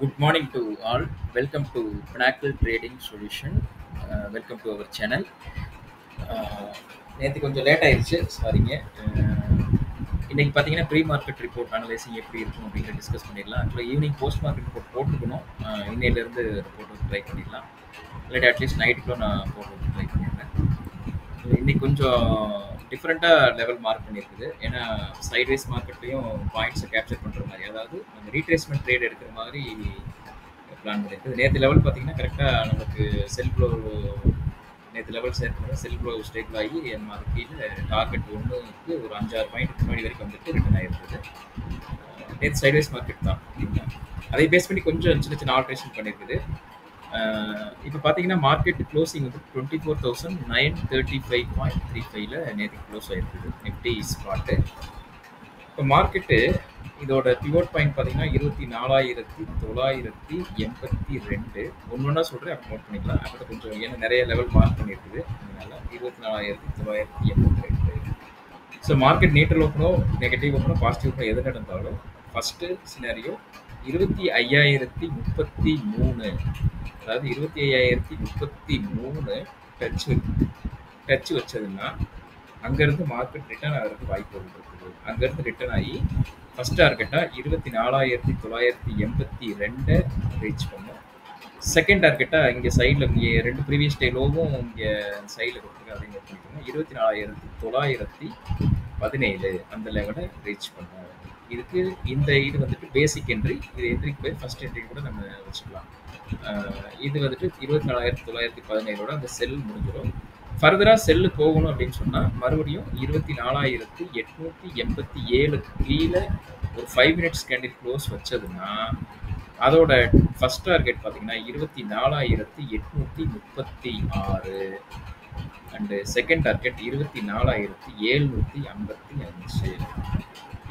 Good morning to all. Welcome to Pinnacle Trading Solution. Welcome to our channel. நேற்று கொஞ்சம் late ஆயிடுச்சு சாரிங்க. இன்னைக்கு பார்த்தீங்கன்னா ப்ரீ மார்க்கெட் ரிப்போர்ட் அனலைசிங் எப்படி இருக்கும் அப்படிங்கிற டிஸ்கஸ் பண்ணிடலாம். ஆக்சுவலாக ஈவினிங் போஸ்ட் மார்க்கெட் ரிப்போர்ட் போட்டுக்கணும். இன்னையிலேருந்து போட்டு ட்ரை பண்ணிடலாம். இல்லாட்டி அட்லீஸ்ட் நைட்டுக்குள்ள நான் போட்டு ட்ரை பண்ணிடுறேன். இன்னைக்கு கொஞ்சம் டிஃப்ரெண்ட்டாக லெவல் மார்க் பண்ணியிருக்குது. ஏன்னா சைட்வேஸ் மார்க்கெட்லேயும் பாயிண்ட்ஸை கேப்சர் பண்ணுற மாதிரி, அதாவது நம்ம ரீட்ரேஸ்மெண்ட் ட்ரேட் எடுக்கிற மாதிரி பிளான் பண்ணியிருக்குது. நேற்று லெவல் பார்த்தீங்கன்னா கரெக்டாக நமக்கு செல்ஃப்ளோ நேற்று லெவல் சேர்க்கணும். செல்ஃப்ளோ ஸ்டேபிள் ஆகி நம்ம அது கீழே டார்கெட் ஒன்றுக்கு ஒரு 5-6 பாயிண்ட் முன்னாடி வரைக்கும் வந்துட்டு ரிட்டர்ன் ஆகிருக்குது. நேற்று சைட்வேஸ் மார்க்கெட் தான். அதை பேஸ் பண்ணி கொஞ்சம் சின்ன சின்ன ஆல்ட்ரேஷன் பண்ணியிருக்குது. இப்போ பார்த்தீங்கன்னா மார்க்கெட் க்ளோசிங் வந்து 24,935.35 நேற்று க்ளோஸ் ஆகிருக்குது நிஃப்டி ஸ்பாட்டு. இப்போ மார்க்கெட்டு இதோட பிவோட் பாயிண்ட் பார்த்தீங்கன்னா 24,982. ஒன்று ஒன்றா சொல்கிறேன், அப்போ நோட் பண்ணிக்கலாம். அப்போ கொஞ்சம் ஏன்னா நிறைய லெவல் மார்க் பண்ணியிருக்குது. அதனால 24,982. ஸோ மார்க்கெட் நியூட்ரல் ஓப்பனோ நெகட்டிவ் ஓப்பனோ பாசிட்டிவ் ஓப்பனோ எது நடந்தாலும் ஃபஸ்ட்டு சினாரியோ 25,033, அதாவது 25,033 டச் வச்சதுன்னா அங்கேருந்து மார்க்கெட் ரிட்டர்ன் ஆகிறதுக்கு வாய்ப்பு இருக்குது. அங்கேருந்து ரிட்டர்ன் ஆகி ஃபஸ்ட் டார்கெட்டாக 24,982 ரீச் பண்ணும். செகண்ட் டார்கெட்டாக இங்கே சைடில் இங்கே 2 ப்ரீவியஸ் டே லோவும் இங்கே சைடில் கொடுத்துருக்கு. அதை நோட் பண்ணிக்கோங்க. 24,917 அந்த லெவலை ரீச் பண்ணும். இதுக்கு இந்த இது வந்துட்டு பேசிக் என்ட்ரி. இது என்ட்ரிக்கு போய் ஃபர்ஸ்ட் என்ட்ரி கூட நம்ம வச்சுக்கலாம். இது வந்துட்டு 24,917 அந்த செல் முடிஞ்சிடும். ஃபர்தராக செல்லு போகணும் அப்படின்னு சொன்னால் மறுபடியும் 24,887 கீழே ஒரு 5 மினிட்ஸ் கேண்டில் க்ளோஸ் வச்சதுன்னா அதோட ஃபர்ஸ்ட் டார்கெட் பார்த்தீங்கன்னா 24,836 அண்டு செகண்ட் டார்கெட் 24,755.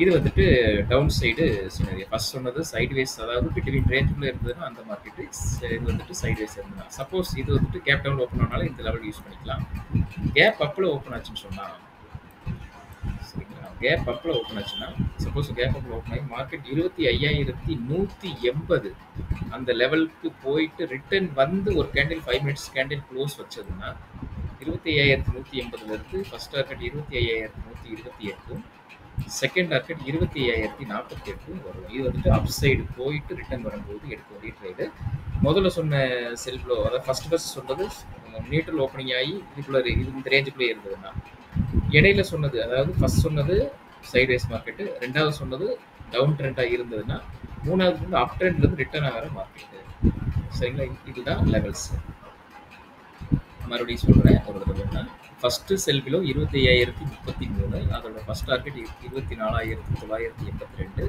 இது வந்துட்டு டவுன் சைடு சினரியோ. ஃபர்ஸ்ட் சொன்னது சைட்வேஸ், அதாவது பிட்வீன் ரேஞ்சுக்குள்ளே இருந்ததுன்னா அந்த மார்க்கெட்டு. இது வந்துட்டு சைட்வேஸ் இருந்ததுன்னா சப்போஸ் இது வந்துட்டு கேப் டவுன் ஓப்பன் ஆனாலும் இந்த லெவல் யூஸ் பண்ணிக்கலாம். கேப் அப்பில் ஓப்பன் ஆச்சுன்னு சொன்னால் சரிங்களா, கேப் அப்பில் ஓப்பன் ஆச்சுன்னா சப்போஸ் கேப் அப்பில் ஓப்பன் ஆகி மார்க்கெட் 25,180 அந்த லெவலுக்கு போயிட்டு ரிட்டர்ன் வந்து ஒரு கேண்டில் 5 மினிட்ஸ் கேண்டில் க்ளோஸ் வச்சதுன்னா 25,180 ஃபர்ஸ்ட் டார்கெட் 25,128, செகண்ட் டார்கெட் 25,048 வரும். இது வந்துட்டு அப் சைடு போயிட்டு ரிட்டர்ன் வரும்போது எடுக்க வேண்டிய ட்ரேடு. முதல்ல சொன்ன செல்ஃப்ளோ, அதாவது ஃபர்ஸ்ட் சொன்னது நியூட்ரல் ஓப்பனிங் ஆகி இதுக்குள்ளே இந்த ரேஞ்சுக்குள்ளே இருந்ததுன்னா, இடையில சொன்னது அதாவது ஃபர்ஸ்ட் சொன்னது சைட்வேஸ் மார்க்கெட்டு, ரெண்டாவது சொன்னது டவுன் ட்ரெண்டாக இருந்ததுன்னா, மூணாவது வந்து அப் ட்ரெண்ட்லேருந்து ரிட்டர்ன் ஆகிற மார்க்கெட்டு. சரிங்களா, இதுதான் லெவல்ஸ். மறுபடியும் சொல்கிறேன் ஒரு தடவை. ஃபஸ்ட்டு செல்ஃபிலோ 25,033, அதோட ஃபஸ்ட் டார்கெட் 24,982.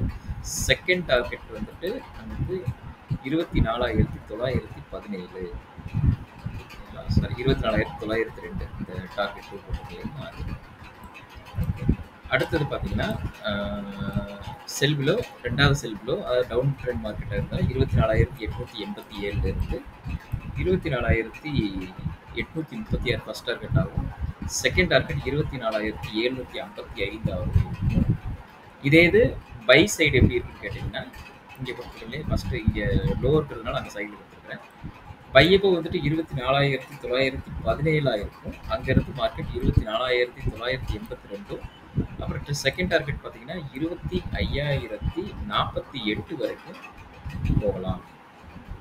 செகண்ட் டார்கெட் வந்துட்டு நமக்கு 24,917. சாரி, 24,902 இந்த டார்கெட் போட்டுருக்கீங்க. அடுத்தது பார்த்தீங்கன்னா செல்ஃபிலோ, ரெண்டாவது செல்ஃபிலோ, அதாவது டவுன் ட்ரெண்ட் மார்க்கெட்டாக இருந்தால் 24,887 24,836 ஃபர்ஸ்ட் டார்கெட் ஆகும். செகண்ட் டார்கெட் 24,755 ஆகும். இதே இது பை சைடு எப்படி இருக்குன்னு கேட்டிங்கன்னா, இங்கே கொடுத்துருக்கேன் ஃபஸ்ட்டு இங்கே லோ இருக்கிறதுனால அந்த சைடில் கொடுத்துருக்கேன். பையப்போ வந்துட்டு 24,917 இருக்கும். அங்கேருந்து மார்க்கெட் 24,982. அப்புறம் செகண்ட் டார்கெட் பார்த்தீங்கன்னா 25,048 வரைக்கும் போகலாம்.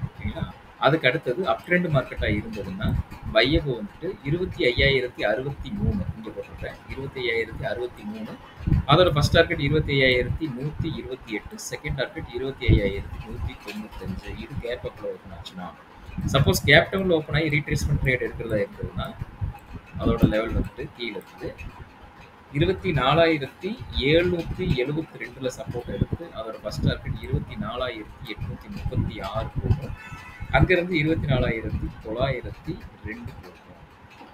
ஓகேங்களா, அதுக்கு அடுத்தது அப் ட்ரெண்ட் மார்க்கெட்டாக இருந்ததுன்னா பையப்போ வந்துட்டு 25,063 இங்கே போட்டிருக்கேன். 25,063, அதோட ஃபர்ஸ்ட் டார்கெட் 25,128, செகண்ட் டார்கெட் 25,195. இது கேப் அப்பில் ஓப்பன் ஆச்சுன்னா, சப்போஸ் கேப் டவுனில் ஓப்பன் ஆகி ரீட்ரேஸ்மெண்ட் ட்ரேட் எடுக்கிறதா இருந்ததுன்னா அதோட லெவல் வந்துட்டு கீழே இருக்குது 24,772 சப்போர்ட் எடுத்து அதோட ஃபர்ஸ்ட் டார்கெட் 24,836 போகும். அங்கேருந்து 24,902 போகும்.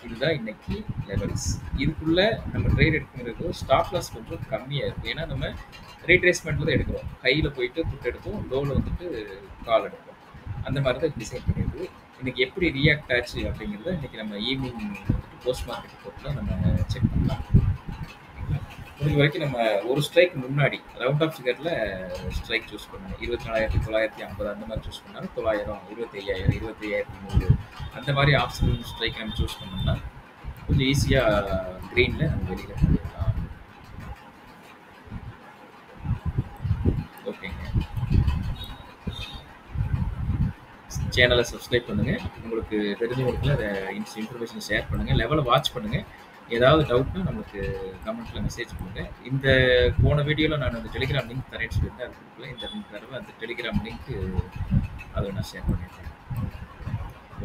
இதுதான் இன்னைக்கு லெவல்ஸ். இதுக்குள்ளே நம்ம ட்ரேட் எடுக்கிறது ஸ்டாப் லாஸ் கொஞ்சம் கம்மியாக இருக்கும். ஏன்னா நம்ம ரீட்ரேஸ்மெண்ட்டில் தான் எடுக்கிறோம். ஹையில் போயிட்டு புட் எடுப்போம், லோவில் வந்துட்டு கால் எடுப்போம். அந்த மாதிரி தான் டிசைன் பண்ணியிருக்கு. இன்றைக்கி எப்படி ரியாக்ட் ஆச்சு அப்படிங்கிறத இன்றைக்கி நம்ம ஈவினிங் வந்துட்டு போஸ்ட் மார்க்கெட் போட்டில் நம்ம செக் பண்ணலாம். முடிஞ்ச வரைக்கும் நம்ம ஒரு ஸ்ட்ரைக் முன்னாடி ரவுண்ட் ஆஃப் ஃபிகர்ல ஸ்ட்ரைக் சூஸ் பண்ணுங்க. 24,950 அந்த மாதிரி சூஸ் பண்ணா 900, 25,000, 25,100 அந்த மாதிரி ஆப்ஷனல் ஸ்ட்ரைக் நம்ம சூஸ் பண்ணோம்னா கொஞ்சம் ஈஸியா கிரீன்ல நம்ம வெளியில போயிடலாம். ஓகேங்க. சேனலை சப்ஸ்கிரைப் பண்ணுங்க. உங்களுக்கு தெரிஞ்சவங்களுக்கு அதை இன்ஃபர்மேஷன் ஷேர் பண்ணுங்க. லெவலை வாட்ச் பண்ணுங்க. ஏதாவது டவுட்னா நமக்கு கமெண்ட்ல மெசேஜ் பண்ணுங்க. இந்த போன வீடியோல நான் அந்த டெலிகிராம் லிங்க் தரேன்னு சொல்லியிருந்தேன். அது கொடுக்கல. இந்த தடவை அந்த டெலிகிராம் லிங்க் அதை நான் ஷேர் பண்ணியிருக்கேன்.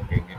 ஓகேங்க.